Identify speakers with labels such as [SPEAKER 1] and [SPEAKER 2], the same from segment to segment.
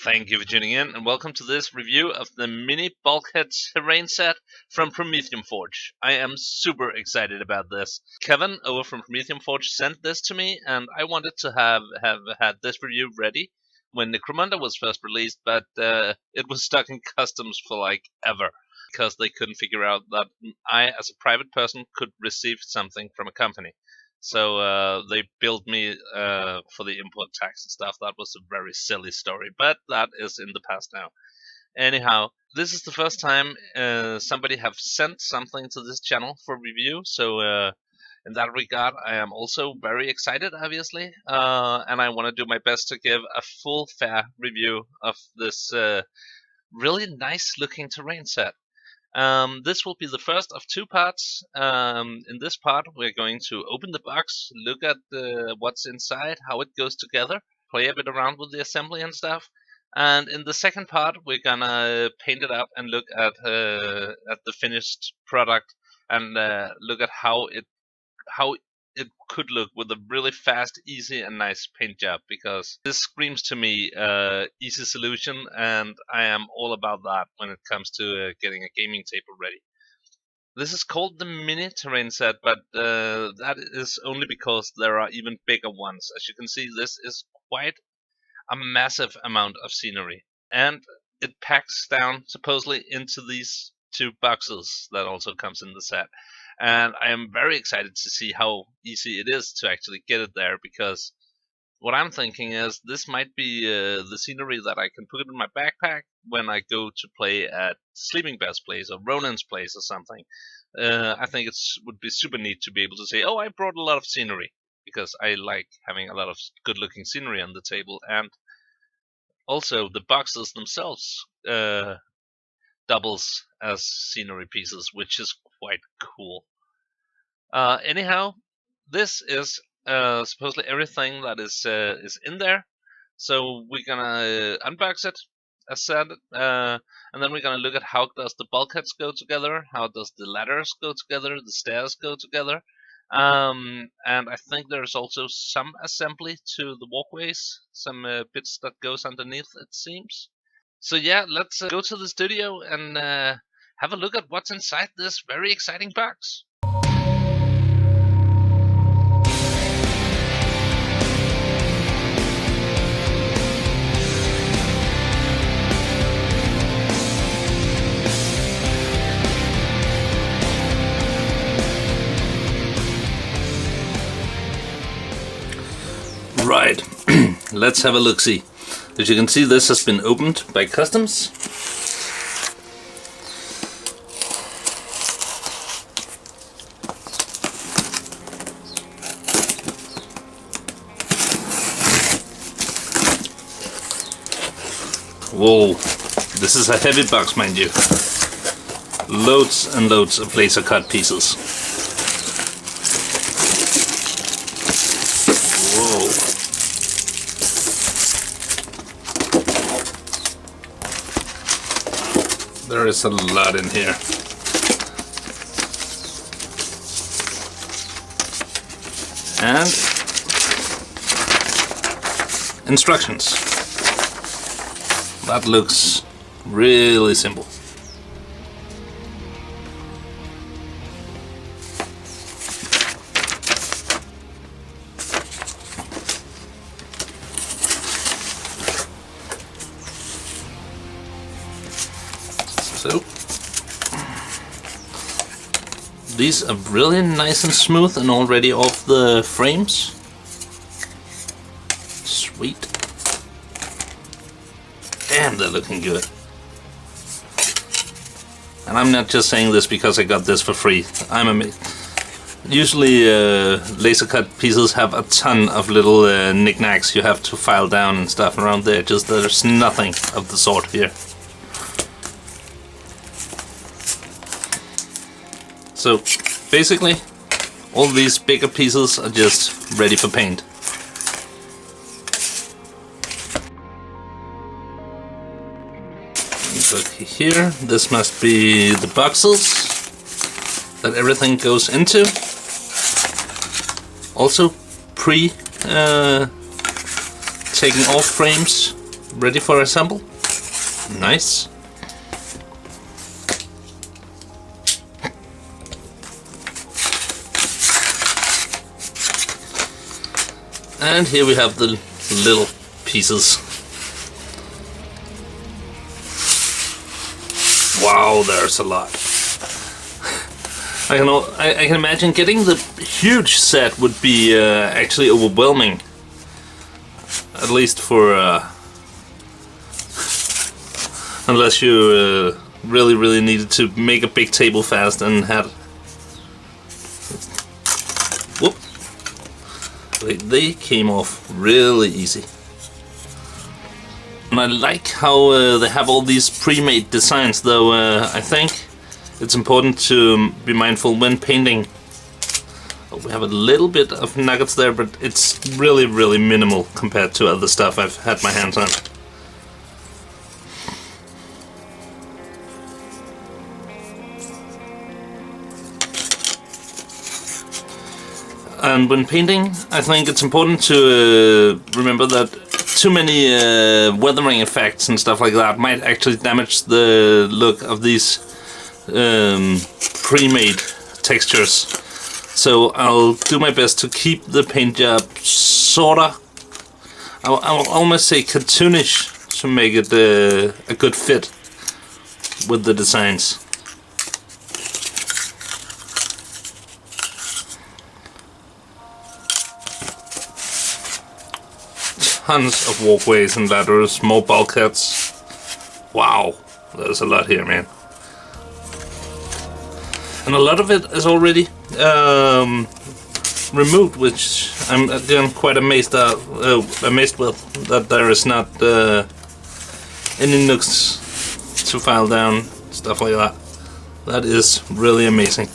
[SPEAKER 1] Thank you for tuning in, and welcome to this review of the mini Bulkheads terrain set from Promethium Forge. I am super excited about this. Kevin over from Promethium Forge sent this to me, and I wanted to have had this review ready when Necromunda was first released, but it was stuck in customs for like ever because they couldn't figure out that I, as a private person, could receive something from a company. So they billed me for the import tax and stuff. That was a very silly story, but that is in the past now. Anyhow, this is the first time somebody have sent something to this channel for review. So in that regard, I am also very excited, obviously, and I want to do my best to give a full, fair review of this really nice-looking terrain set. This will be the first of two parts. In this part, we're going to open the box, look at what's inside, how it goes together, play a bit around with the assembly and stuff. And in the second part, we're gonna paint it up and look at the finished product and look at how it could look with a really fast, easy, and nice paint job, because this screams to me easy solution, and I am all about that when it comes to getting a gaming table ready. This is called the mini terrain set, but that is only because there are even bigger ones. As you can see, this is quite a massive amount of scenery, and it packs down supposedly into these two boxes that also comes in the set. And I am very excited to see how easy it is to actually get it there, because what I'm thinking is this might be the scenery that I can put in my backpack when I go to play at Sleeping Bear's place or Ronan's place or something. I think it would be super neat to be able to say, oh, I brought a lot of scenery, because I like having a lot of good-looking scenery on the table, and also the boxes themselves doubles as scenery pieces, which is quite cool. Anyhow, this is supposedly everything that is in there. So we're gonna unbox it, as said, and then we're gonna look at how does the bulkheads go together, how does the ladders go together, the stairs go together, and I think there's also some assembly to the walkways, some bits that goes underneath, it seems. So yeah, let's go to the studio and have a look at what's inside this very exciting box. Right, let's have a look-see. As you can see, this has been opened by customs. Whoa, this is a heavy box, mind you. Loads and loads of laser cut pieces. Whoa. There is a lot in here. And instructions. That looks really simple. So these are really nice and smooth and already off the frames. Sweet. Damn, they're looking good. And I'm not just saying this because I got this for free. Usually laser cut pieces have a ton of little knickknacks you have to file down and stuff around there. Just there's nothing of the sort here. So basically all these bigger pieces are just ready for paint. Look here, this must be the boxes that everything goes into. Also taking off frames ready for assemble. Nice. And here we have the little pieces. Wow, there's a lot. I can imagine getting the huge set would be actually overwhelming. At least for unless you really needed to make a big table fast and had. Whoop! They came off really easy. And I like how they have all these pre-made designs, though I think it's important to be mindful when painting. We have a little bit of nuggets there, but it's really minimal compared to other stuff I've had my hands on. And when painting, I think it's important to remember that too many weathering effects and stuff like that might actually damage the look of these pre-made textures. So I'll do my best to keep the paint job sorta, I'll almost say cartoonish, to make it a good fit with the designs. Tons of walkways and ladders, more bulkheads. Wow, there's a lot here, man. And a lot of it is already removed, which I'm again quite amazed with, that there is not any nooks to file down, stuff like that. That is really amazing.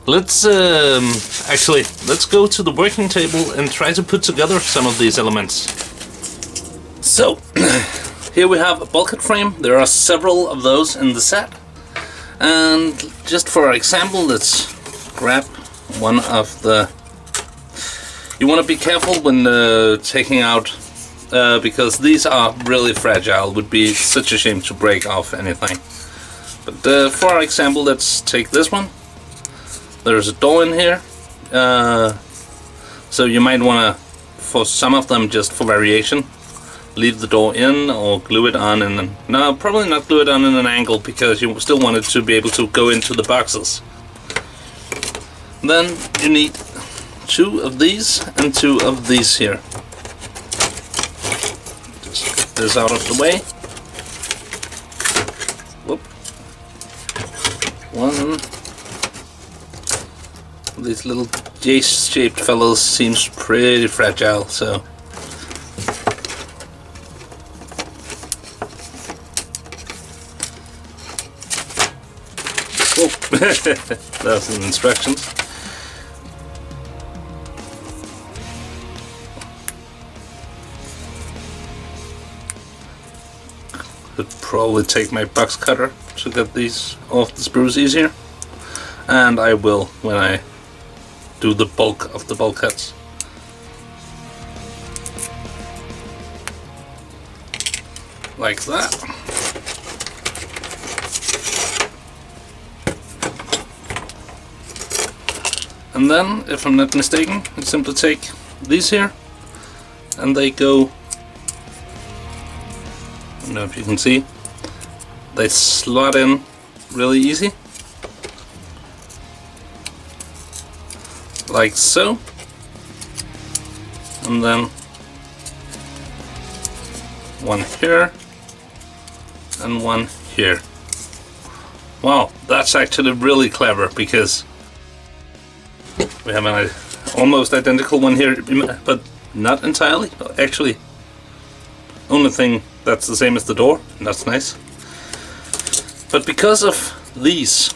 [SPEAKER 1] Let's let's go to the working table and try to put together some of these elements. So, here we have a bulkhead frame. There are several of those in the set. And just for example, let's grab one of the... You want to be careful when taking out, because these are really fragile. It would be such a shame to break off anything. But for example, let's take this one. There's a door in here. So you might want to, for some of them, just for variation, leave the door in or glue it on, and no, probably not glue it on in an angle, because you still want it to be able to go into the boxes. Then you need 2 of these and 2 of these here. Just get this out of the way. Whoop. One. These little J-shaped fellows seems pretty fragile, so. That's some instructions. Could probably take my box cutter to get these off the sprues easier, and I will when I do the bulk of the bulkheads. Like that. And then, if I'm not mistaken, I simply take these here, and they go, I don't know if you can see, they slot in really easy, like so, and then one here, and one here. Wow, that's actually really clever, because we have an almost identical one here, but not entirely. Actually, only thing that's the same as the door, and that's nice. But because of these,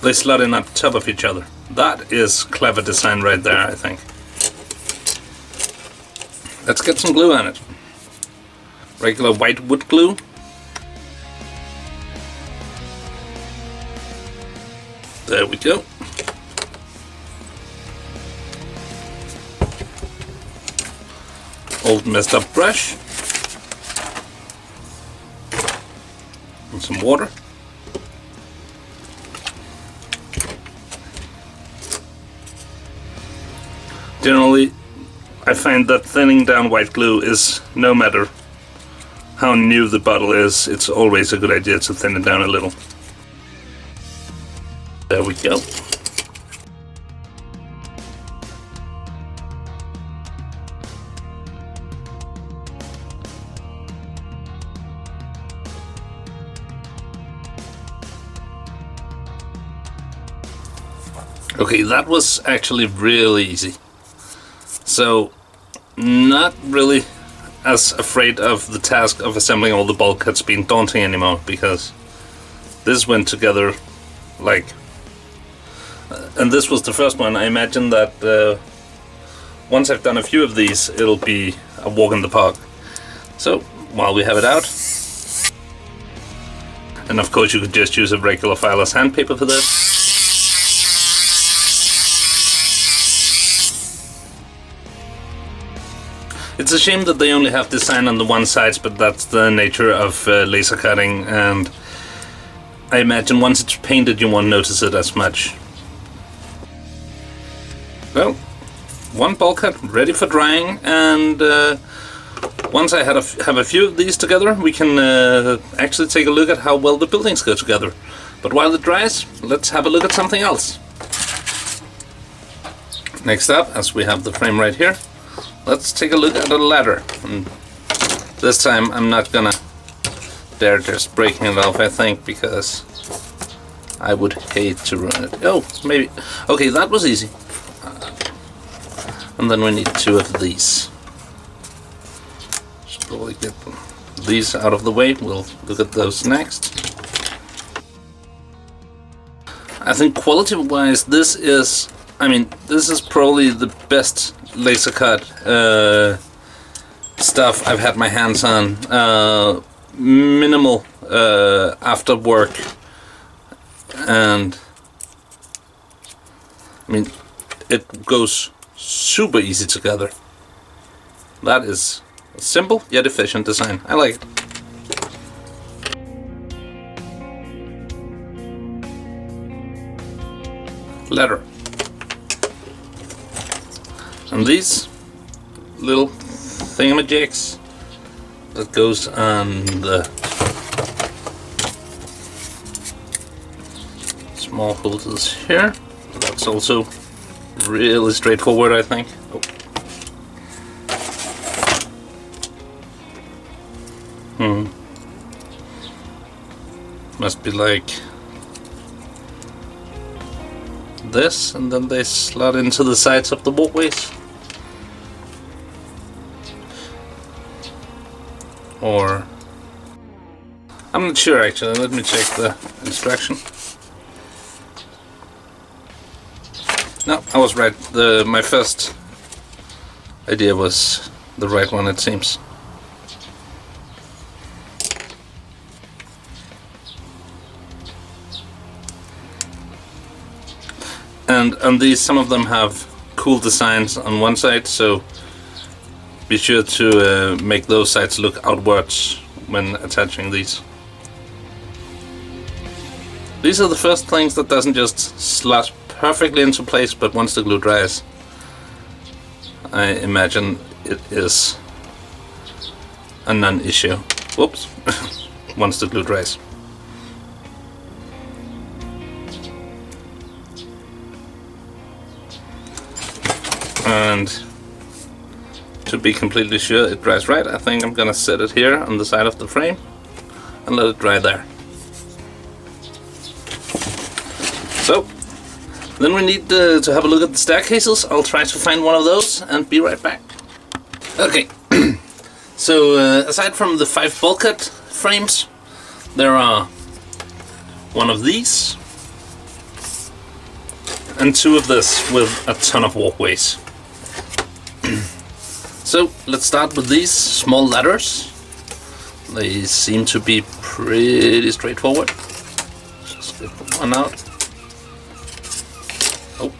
[SPEAKER 1] they slot in on top of each other. That is clever design right there, I think. Let's get some glue on it. Regular white wood glue. There we go.
[SPEAKER 2] old messed up brush and some water. Generally, I find that thinning down white glue is, no matter how new the bottle is, it's always a good idea to thin it down a little. There we go. Okay, that was actually really easy. So, not really as afraid of the task of assembling all the bulkheads being daunting anymore, because this went together like... and this was the first one. I imagine that once I've done a few of these, it'll be a walk in the park. So, while we have it out... and of course you could just use a regular file as sandpaper for this. It's a shame that they only have design on the one side, but that's the nature of laser cutting, and I imagine once it's painted you won't notice it as much. Well, one bulkhead ready for drying, and once I have a few of these together, we can actually take a look at how well the buildings go together. But while it dries, let's have a look at something else. Next up, as we have the frame right here, let's take a look at a ladder. And this time I'm not gonna dare just breaking it off, I think, because I would hate to ruin it. Oh, maybe. Okay, that was easy. And then we need two of these. Should probably get these out of the way. We'll look at those next. I think quality-wise, this is probably the best laser cut stuff I've had my hands on. Minimal after work, and I mean, it goes super easy together. That is a simple yet efficient design. I like it. Ladder. And these little thingamajigs that goes on the small holders here. That's also really straightforward, I think. Oh. Must be like this, and then they slot into the sides of the walkways. Or I'm not sure actually. Let me check the instruction. No, I was right. My first idea was the right one, it seems. And these, some of them have cool designs on one side, so be sure to make those sides look outwards when attaching these. These are the first things that doesn't just slot perfectly into place, but once the glue dries, I imagine it is a non-issue. Whoops. Once the glue dries. And to be completely sure it dries right, I think I'm gonna set it here on the side of the frame and let it dry there. So, then we need to have a look at the staircases. I'll try to find one of those and be right back. Okay, so aside from the 5 bulkhead frames, there are one of these and 2 of this with a ton of walkways. So let's start with these small ladders. They seem to be pretty straightforward. Just get one out. Oh,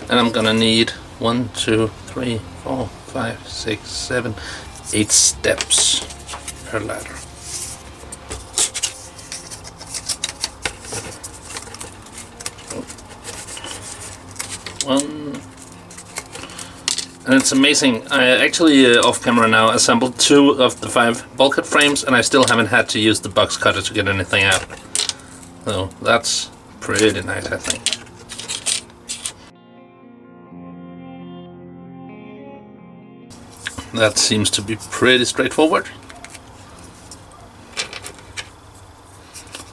[SPEAKER 2] and I'm gonna need 1, 2, 3, 4, 5, 6, 7, 8 steps per ladder. One. And it's amazing. I actually, off camera now, assembled 2 of the 5 bulkhead frames, and I still haven't had to use the box cutter to get anything out. So that's pretty nice, I think. That seems to be pretty straightforward.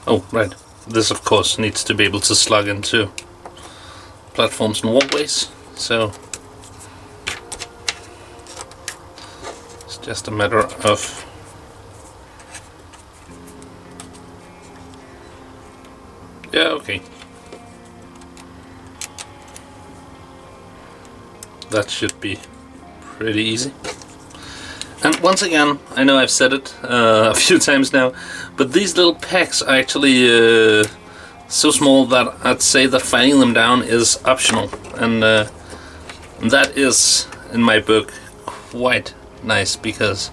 [SPEAKER 2] Oh, right. This, of course, needs to be able to slug into platforms and walkways, so it's just a matter of okay. That should be pretty easy. And once again, I know I've said it a few times now, but these little pegs are actually so small that I'd say that filing them down is optional, and that is, in my book, quite nice, because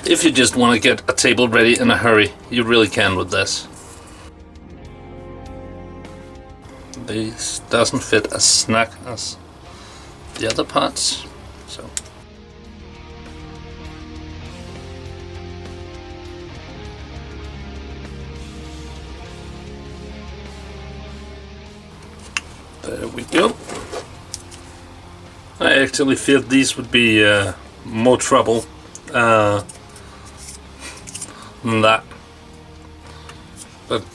[SPEAKER 2] if you just want to get a table ready in a hurry, you really can with this. This doesn't fit as snug as the other parts, so. There we go. I actually feared these would be more trouble than that, but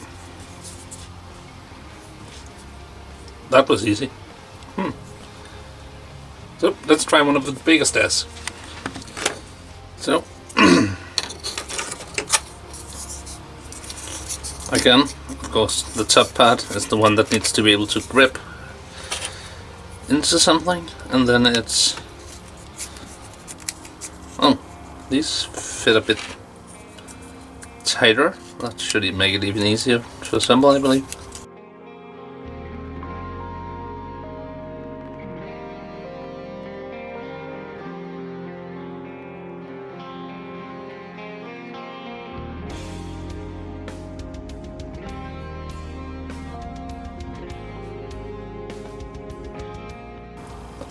[SPEAKER 2] that was easy. So let's try one of the bigger stairs. So again, of course, the top part is the one that needs to be able to grip into something, and then it's these fit a bit tighter. That should make it even easier to assemble, I believe.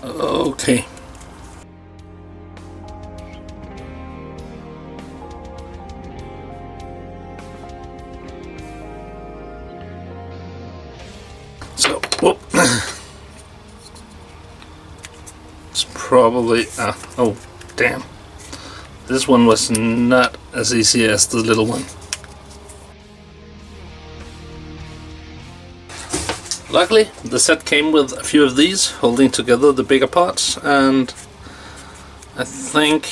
[SPEAKER 2] Okay. So, whoop. It's probably, oh, damn. This one was not as easy as the little one. Luckily, the set came with a few of these, holding together the bigger parts, and I think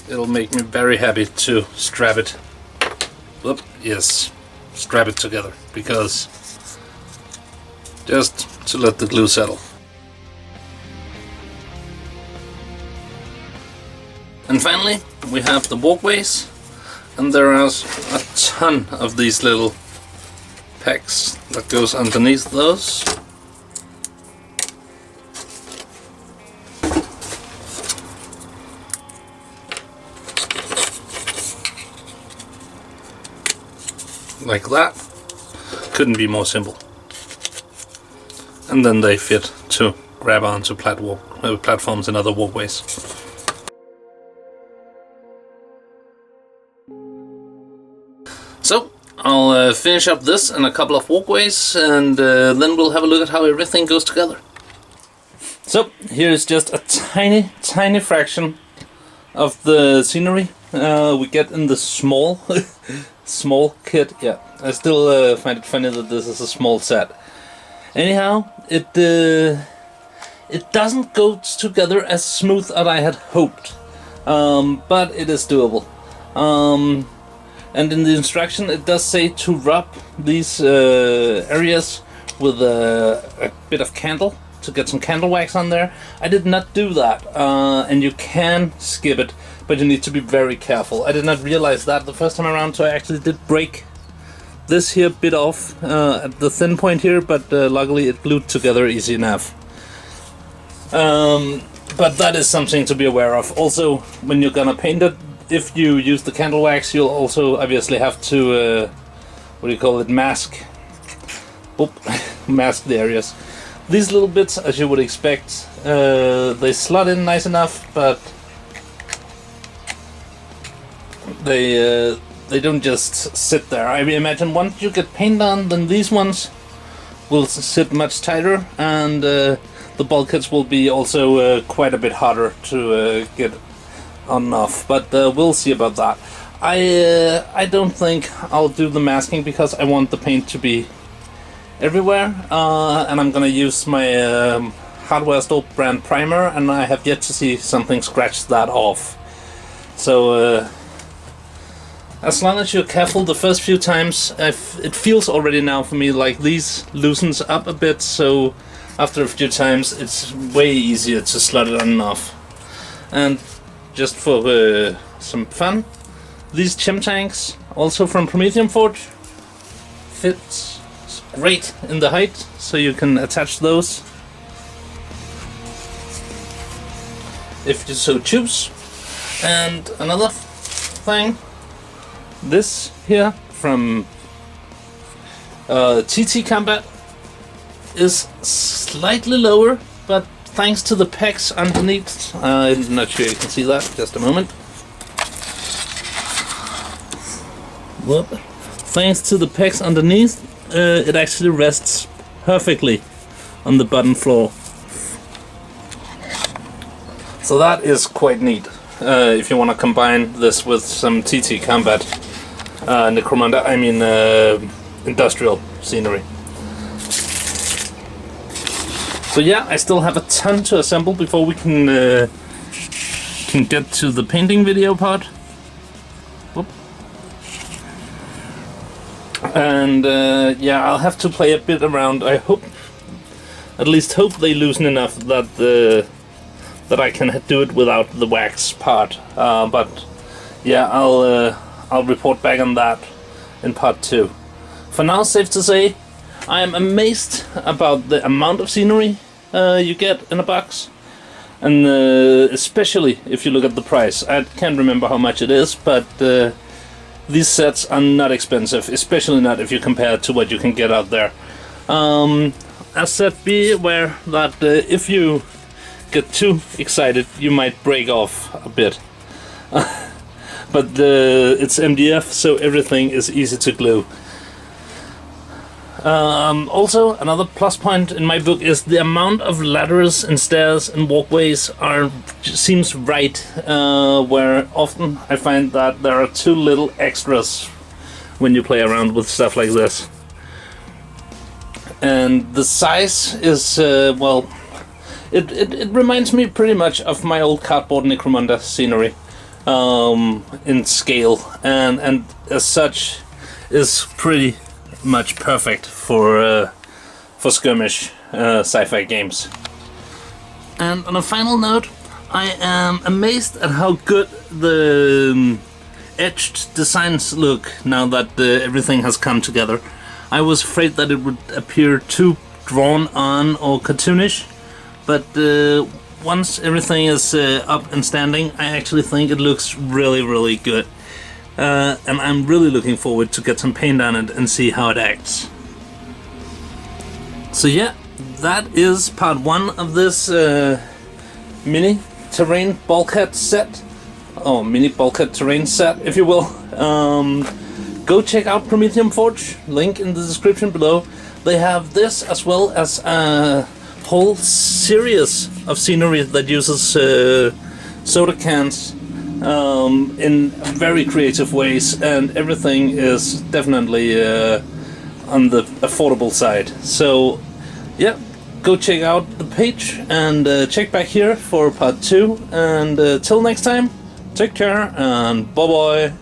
[SPEAKER 2] it'll make me very happy to strap it. Whoop, yes, strap it together, because just to let the glue settle. And finally, we have the walkways, and there are a ton of these little pegs that goes underneath those. Like that. Couldn't be more simple. And then they fit to grab onto platforms and other walkways. So I'll finish up this and a couple of walkways, and then we'll have a look at how everything goes together. So here's just a tiny fraction of the scenery we get in the small small kit. Yeah, I still find it funny that this is a small set. Anyhow, it doesn't go together as smooth as I had hoped, but it is doable. And in the instruction it does say to rub these areas with a bit of candle to get some candle wax on there. I did not do that, and you can skip it, but you need to be very careful. I did not realize that the first time around, so I actually did break this here bit off at the thin point here, but luckily it glued together easy enough. But that is something to be aware of. Also, when you're gonna paint it, if you use the candle wax, you'll also obviously have to, what do you call it, mask. Oop, mask the areas. These little bits, as you would expect, they slot in nice enough, but they don't just sit there. I imagine once you get paint on, then these ones will sit much tighter, and the bulkheads will be also quite a bit harder to get on and off. But we'll see about that. I don't think I'll do the masking because I want the paint to be everywhere, and I'm gonna use my hardware store brand primer, and I have yet to see something scratch that off. So as long as you're careful the first few times, it feels already now for me like these loosens up a bit, so after a few times it's way easier to slot it on and off. And just for some fun, these chim tanks, also from Promethium Forge, fits great in the height, so you can attach those if you so choose. And another thing, this here from TT Combat is slightly lower, but thanks to the pegs underneath, I'm not sure you can see that, just a moment. Whoop. Thanks to the pegs underneath, it actually rests perfectly on the bottom floor. So that is quite neat. If you want to combine this with some TT Combat Necromunda, I mean industrial scenery. So yeah, I still have a ton to assemble before we can get to the painting video part. Whoop. And yeah, I'll have to play a bit around. I hope, at least hope they loosen enough that that I can do it without the wax part. But yeah, I'll report back on that in part 2. For now, safe to say, I am amazed about the amount of scenery you get in a box, and especially if you look at the price. I can't remember how much it is, but these sets are not expensive, especially not if you compare it to what you can get out there. As said, be aware that if you get too excited, you might break off a bit. But it's MDF, so everything is easy to glue. Also, another plus point in my book is the amount of ladders and stairs and walkways seems right, where often I find that there are too little extras when you play around with stuff like this. And the size is, well, it reminds me pretty much of my old cardboard Necromunda scenery in scale, and as such is pretty much perfect for skirmish sci-fi games. And on a final note, I am amazed at how good the etched designs look now that everything has come together. I was afraid that it would appear too drawn on or cartoonish, but once everything is up and standing, I actually think it looks really, really good. And I'm really looking forward to get some paint on it and see how it acts. So yeah, that is part 1 of this mini terrain bulkhead set, or mini bulkhead terrain set, if you will. Go check out Promethium Forge, link in the description below. They have this as well as a whole series of scenery that uses soda cans in very creative ways, and everything is definitely on the affordable side. So yeah, go check out the page and check back here for part 2, and till next time, take care and bye bye.